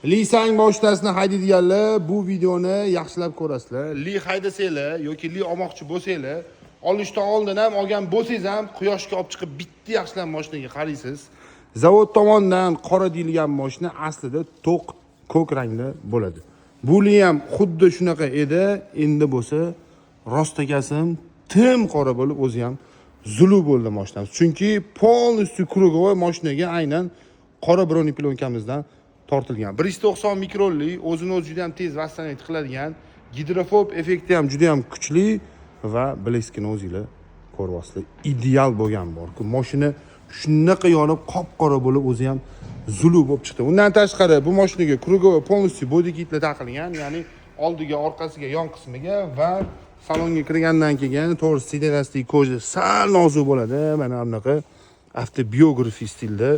Lisang moshinasini haydaydiganlar bu videoni yaxshilab ko'rasizlar. Li haydasanglar yoki li olmoqchi bo'lsanglar, olishdan oldin ham olgan bo'lsangiz ham quyoshga olib chiqib bitta yaxshilab mashinaga qaraysiz. Zavod tomonidan qora deyilgan mashina aslida to'q ko'k rangda bo'ladi. Bu li ham xuddi shunaqa edi, endi bo'lsa rostagasim tim qora bo'lib o'zi ham zulu bo'ldi mashinamiz. Chunki полностью круговой mashinaga aynan qora broneplyonkamizdan tortilgan. 190 mikronli, o'zini o'zi juda ham tez vassanayt qiladigan, gidrofob effekti ham juda ham kuchli va bleskini o'zingizlar ko'ryapsizlar. Ideal bo'lgan bor-ku, mashina shunaqa yonib qop-qora bo'lib o'zi ham zulu bo'lib chiqdi. Undan tashqari bu mashinaga krugovoy полностью body kitlar taqilgan, ya'ni oldiga, orqasiga, yon qismiga va salonga kirgandan keyin to'g'ri siderasidagi koja sal nozik bo'ladi. Mana bunaqa avtobiografiy stilda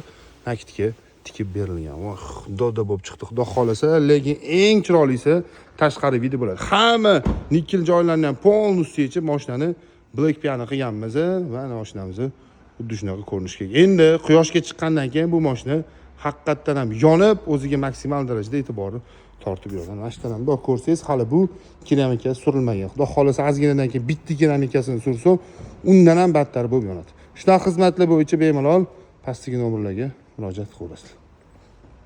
nakitga tikib berilgan. Va xudoda bo'lib chiqdi. Xudo xolasa, lekin eng chiroylisi tashqari video bo'ladi. Hamma nikel joylarini ham полностью yechib mashinani black piano qilganmiz va mashinamizni xuddi shunaqa ko'rinishga. Endi quyoshga chiqqandan keyin bu mashina haqiqatdan ham yonib, o'ziga maksimal darajada e'tiborni tortib yuradi. Mana shu ham bor ko'rsangiz, hali bu keramika surilmagan. Xudo xolasa ozginadan keyin bitta keramikasini sursam, undan ham battar bo'lib yonadi. Shunaqa xizmatlar bo'yicha bemalol pastdagi nomerlarga murojaat qilasizlar.